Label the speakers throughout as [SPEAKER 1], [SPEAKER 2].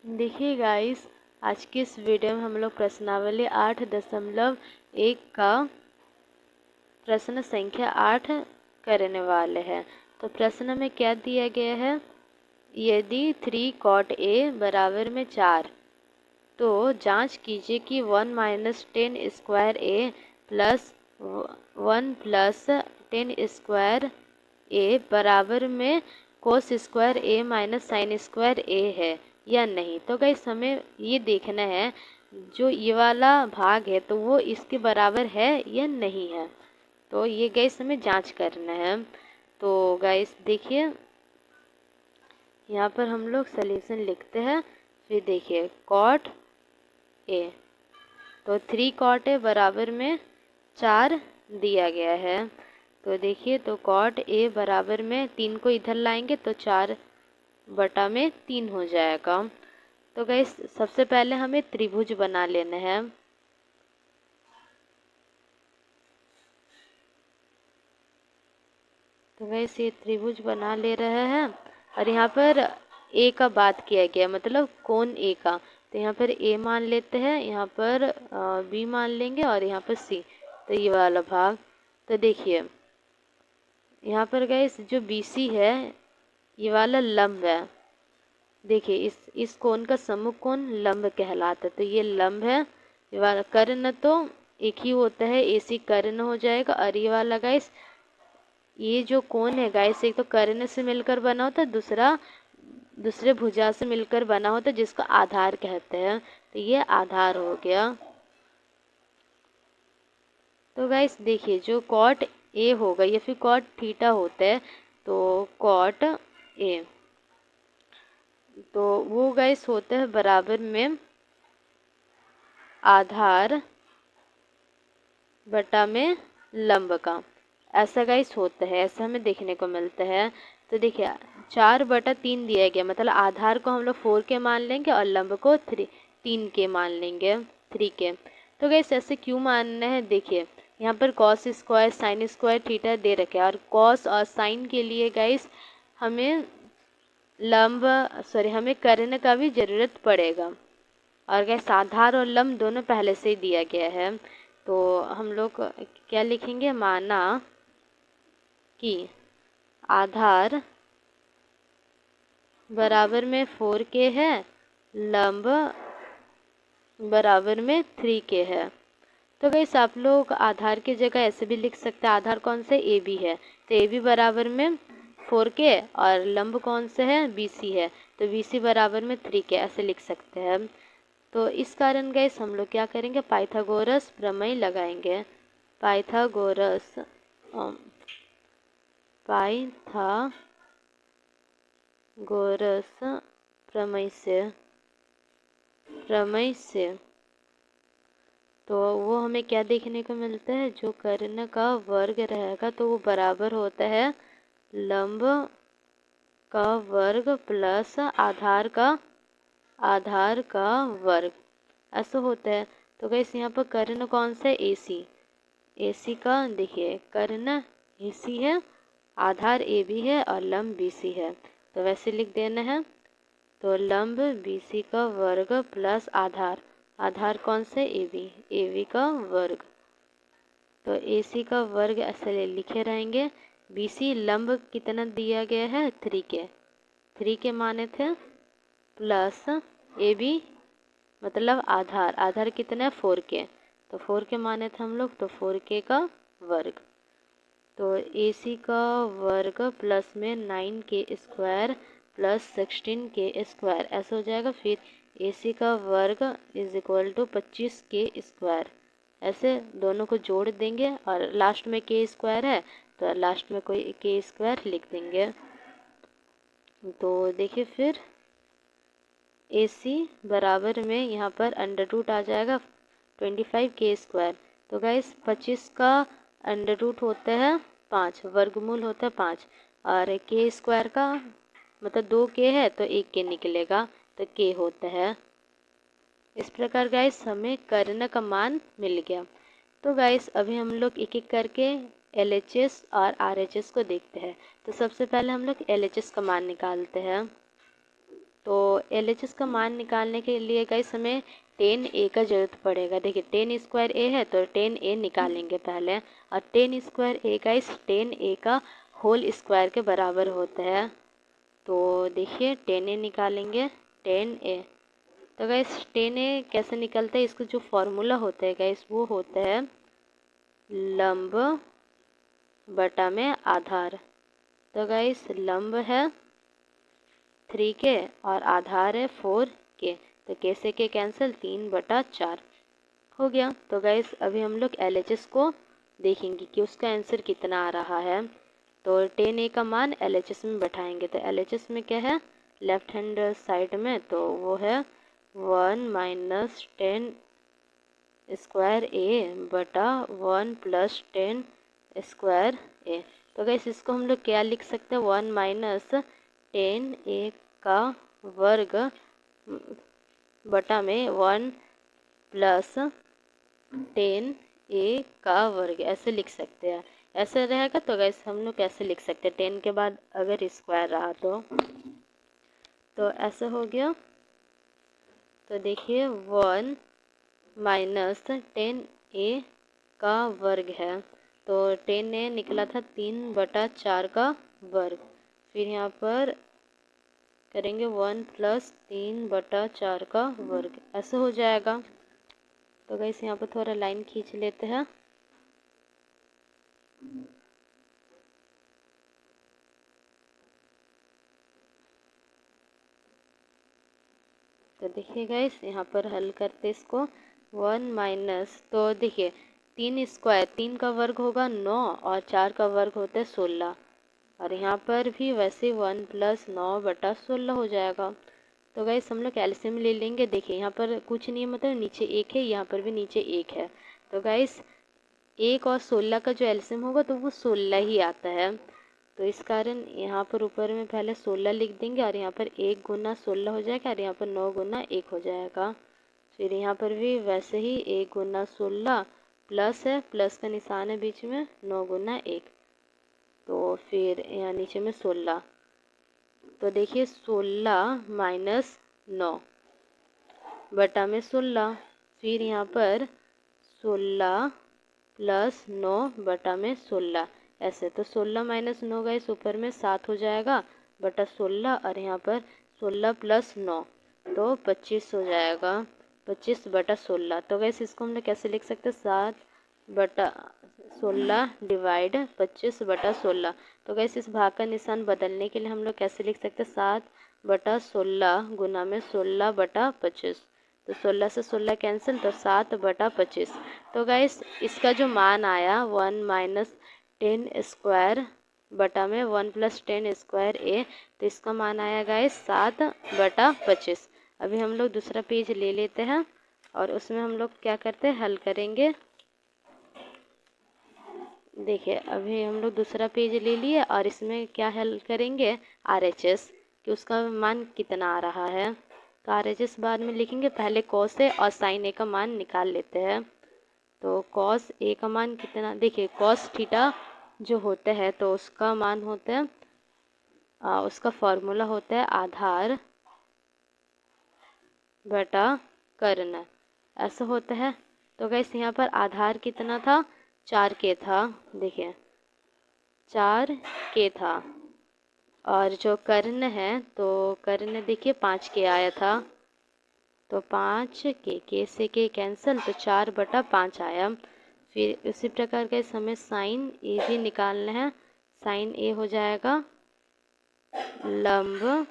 [SPEAKER 1] देखिए गाइस, आज की इस वीडियो में हम लोग प्रश्नावली 8.1 का प्रश्न संख्या 8 करने वाले हैं। तो प्रश्न में क्या दिया गया है, यदि 3 cot a बराबर में 4 तो जांच कीजिए कि 1 minus 10 square a plus 1 plus 10 square a बराबर में cos square a minus sine square a है या नहीं। तो गाइस हमें ये देखना है जो ये वाला भाग है तो वो इसके बराबर है या नहीं है। तो ये गाइस हमें जांच करना है। तो गाइस देखिए, यहाँ पर हम लोग सॉल्यूशन लिखते हैं। फिर देखिए कॉट ए, तो 3 cot a बराबर में 4 दिया गया है। तो देखिए, तो कॉट ए बराबर में 3 को इधर लाएंगे तो 4/3 हो जाएगा। तो गाइस सबसे पहले हमें त्रिभुज बना लेना है। तो गाइस ये त्रिभुज बना ले रहे हैं और यहाँ पर ए का बात किया गया, मतलब कोण ए का। तो यहाँ पर ए मान लेते हैं, यहाँ पर बी मान लेंगे और यहाँ पर सी। तो ये वाला भाग, तो देखिए यहाँ पर गाइस जो BC है ये वाला लंब है। देखिए इस कोण का सम्मुख कोण लंब कहलाता है। तो ये लंब है। ये वाला कर्ण तो एक ही होता है, AC कर्ण हो जाएगा। और ये वाला गाइस, ये जो कोण है गाइस, एक तो कर्ण से मिलकर बना होता है, दूसरे भुजा से मिलकर बना होता है जिसको आधार कहते हैं। तो ये आधार हो गया। तो गाइस देखिए जो कॉट ए होगा या फिर कॉट थीटा होता है, तो कॉट ए तो वो गाइस होता है बराबर में आधार बटा में लंब का। ऐसा गाइस होता है, ऐसा हमें देखने को मिलता है। तो देखिए 4/3 दिया गया, मतलब आधार को हम लोग 4 के मान लेंगे और लंब को 3 के मान लेंगे, 3 के। तो गाइस ऐसे क्यों मानना है, देखिए यहाँ पर cos square sine square theta दे रखे हैं और कॉस और साइन के लिए गाइस हमें हमें कर्ण का भी ज़रूरत पड़ेगा। और गैस आधार और लंब दोनों पहले से ही दिया गया है। तो हम लोग क्या लिखेंगे, माना कि आधार बराबर में 4k है, लंब बराबर में 3k है। तो गैस आप लोग आधार की जगह ऐसे भी लिख सकते हैं, आधार कौन से AB है तो AB बराबर में 4k और लंब कौन से है BC है तो BC बराबर में 3k, ऐसे लिख सकते हैं। तो इस कारण गाइस हम लोग क्या करेंगे, पाइथागोरस प्रमेय लगाएंगे। पाइथागोरस प्रमेय से तो वो हमें क्या देखने को मिलता है, जो कर्ण का वर्ग रहेगा तो वो बराबर होता है लंब का वर्ग प्लस आधार का वर्ग, ऐसा होता है। तो गाइस यहाँ पर कर्ण कौन सा है, AC का देखिए कर्ण AC है, आधार AB है और लंब BC है। तो वैसे लिख देना है। तो लंब BC का वर्ग प्लस आधार कौन सा है AB का वर्ग। तो AC का वर्ग ऐसे लिखे रहेंगे। BC लंब कितना दिया गया है 3 के माने थे, प्लस AB मतलब आधार कितना है 4k, तो 4 के माने थे हम लोग, तो 4k का वर्ग। तो AC का वर्ग प्लस में 9k square plus 16k square, ऐसा हो जाएगा। फिर AC का वर्ग is equal to 25k square, ऐसे दोनों को जोड़ देंगे और लास्ट में k स्क्वायर है तो लास्ट में कोई k स्क्वायर लिख देंगे। तो देखिए फिर AC बराबर में यहाँ पर अंडर रूट आ जाएगा 25k स्क्वायर। तो गाइस 25 का अंडर रूट होता है 5, वर्गमूल होता है 5 और k स्क्वायर का मतलब 2k है तो 1k निकलेगा तो k होता है। इस प्रकार गाइस हमें कर्ण का मान मिल गया। तो गाइस अभी हम लोग एक एक करके LHS और RHS को देखते हैं। तो सबसे पहले हम लोग LHS का मान निकालते हैं। तो LHS का मान निकालने के लिए गाइस हमें tan a का जरूरत पड़ेगा। देखिए tan स्क्वायर a है तो tan a निकालेंगे पहले, और tan square a guys tan a का होल स्क्वायर के बराबर होता है। तो देखिए tan a निकालेंगे, tan a, तो गाइस tan a कैसे निकलता है, इसका जो फॉर्मूला होता है गाइस वो होता है लंब बटा में आधार। तो गाइस लंब है 3k और आधार है 4k, तो k से k कैंसिल, 3/4 हो गया। तो गाइस अभी हम लोग LHS को देखेंगे कि उसका आंसर कितना आ रहा है। तो tan a का मान LHS में बैठाएंगे, तो LHS में क्या है लेफ्ट हैंड साइड में, तो वो है 1 माइनस tan स्क्वायर a बटा 1 प्लस tan स्क्वायर a। तो गाइस इसको हम लोग क्या लिख सकते हैं, 1 माइनस tan a का वर्ग बटा में 1 प्लस tan a का वर्ग, ऐसे लिख सकते हैं। ऐसे रहेगा तो गाइस हम लोग कैसे लिख सकते हैं, 10 के बाद अगर स्क्वायर रहा तो ऐसे हो गया। तो देखिए 1 माइनस tan a का वर्ग है, तो tan a निकला था 3/4 का वर्ग, फिर यहाँ पर करेंगे 1 प्लस 3/4 का वर्ग, ऐसे हो जाएगा। तो गाइस यहाँ पर थोड़ा लाइन खींच लेते हैं। तो देखिए गाइस यहाँ पर हल करते इसको, 1 माइनस, तो देखिए 3 स्क्वायर, 3 का वर्ग होगा 9 और 4 का वर्ग होता है 16, और यहाँ पर भी वैसे 1 प्लस 9/16 हो जाएगा। तो गाइस हम लोग एलसीएम ले लेंगे। देखिए यहाँ पर कुछ नहीं है, मतलब नीचे 1 है, यहाँ पर भी नीचे 1 है, तो गाइस 1 और 16 का जो एलसीएम होगा तो वो 16 ही आता है। तो इस कारण यहाँ पर ऊपर में पहले 16 लिख देंगे, और यहाँ पर 1 गुना 16 हो जाएगा, और यहाँ पर 9 गुना 1 हो जाएगा। फिर यहाँ पर भी वैसे ही 1 गुना 16 प्लस है, प्लस का निशान है बीच में, 9 गुना 1, तो फिर यहाँ नीचे में 16। तो देखिए 16 माइनस 9 बटा में 16, फिर यहाँ पर 16 प्लस 9 बटा में 16, ऐसे। तो 16 माइनस 9 गाइस ऊपर में 7 हो जाएगा बटा 16, और यहाँ पर 16 प्लस 9 तो 25 हो जाएगा, 25/16। तो गाइस इसको हम लोग कैसे लिख सकते हैं, 7/16 डिवाइड 25/16। तो गाइस इस भाग का निशान बदलने के लिए हम लोग कैसे लिख सकते हैं, 7/16 गुना में 16/25, तो 16 से 16 कैंसिल, तो 7/25। तो गाइस इसका जो मान आया 1 माइनस tan स्क्वायर बटा में 1 प्लस tan स्क्वायर a, तो इसका मान आया गाइस 7/25। अभी हम लोग दूसरा पेज ले लेते हैं और उसमें हम लोग क्या करते हैं, हल करेंगे। देखिए अभी हम लोग दूसरा पेज ले लिए और इसमें क्या हल करेंगे, RHS कि उसका मान कितना आ रहा है। तो RHS बाद में लिखेंगे, पहले cos a और sin a का मान निकाल लेते हैं। तो cos a का मान कितना, देखिए cos थीटा जो होता है तो उसका मान होता है, उसका फॉर्मूला होता है आधार बटा कर्ण, ऐसा होता है। तो गाइस यहाँ पर आधार कितना था, 4k था, देखिए 4k था, और जो कर्ण है तो कर्ण देखिए 5k आया था, तो 5k से k कैंसिल, तो 4/5 आया। फिर उसी प्रकार का हमें साइन ए भी निकालना है, साइन ए हो जाएगा लंब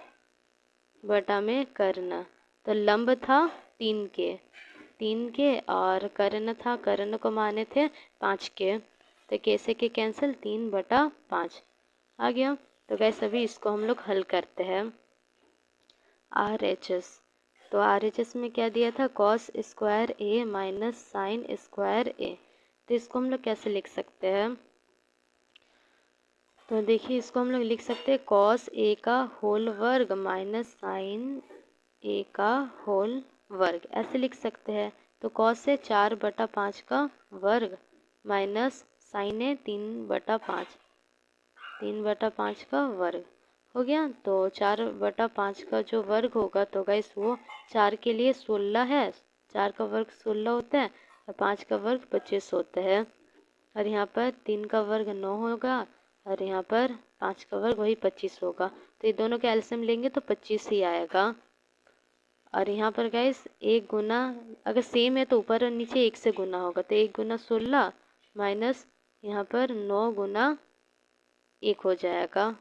[SPEAKER 1] बटा में कर्ण। तो लंब था 3k और कर्ण था, कर्ण को माने थे 5k, तो k से k कैंसिल, 3/5 आ गया। तो गैस अभी इसको हम लोग हल करते हैं। RHS, तो RHS में क्या दिया था, cos square a minus sine square a, तो इसको हम लोग कैसे लिख सकते हैं। तो देखिए इसको हम लोग लिख सकते हैं cos a का होल वर्ग माइनस साइन a का होल वर्ग, ऐसे लिख सकते हैं। तो cos है 4/5 का वर्ग माइनस साइन है 3/5 का वर्ग हो गया। तो 4/5 का जो वर्ग होगा तो गाइस वो 4 के लिए 16 है, 4 का वर्ग 16 होता है और 5 का वर्ग 25 होता है। और यहाँ पर 3 का वर्ग 9 होगा और यहाँ पर 5 का वर्ग वही 25 होगा। तो ये दोनों का एलसीएम लेंगे तो 25 ही आएगा। और यहाँ पर गाइस 1 गुना अगर सेम है तो ऊपर और नीचे 1 से गुना होगा, तो 1 गुना 16 माइनस यहाँ पर 9 गुना 1 हो जाएगा।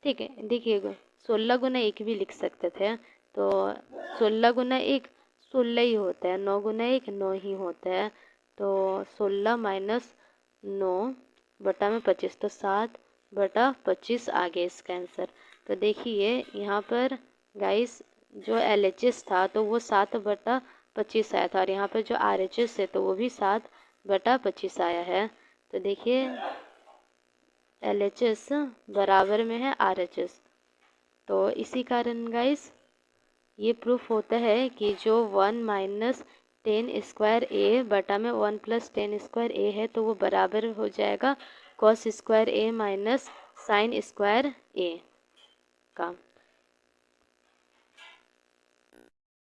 [SPEAKER 1] ठीक है, देखिएगा 16 गुना 1 भी लिख सकते थे, तो 16 गुना 1 16 ही होता है, 9 गुना 1 9 ही होता है। तो 16 माइनस 9 बटा में 25, तो 7/25 आ गया इसका आंसर। तो देखिए यहाँ पर गाइस जो LHS था तो वो 7/25 आया था और यहाँ पर जो RHS है तो वो भी 7/25 आया है। तो देखिए LHS बराबर में है RHS। तो इसी कारण गाइस ये प्रूफ होता है कि जो 1 माइनस 10 स्क्वायर ए बटा में 1 प्लस 10 स्क्वायर ए है तो वो बराबर हो जाएगा कॉस स्क्वायर ए माइनस साइन स्क्वायर ए का।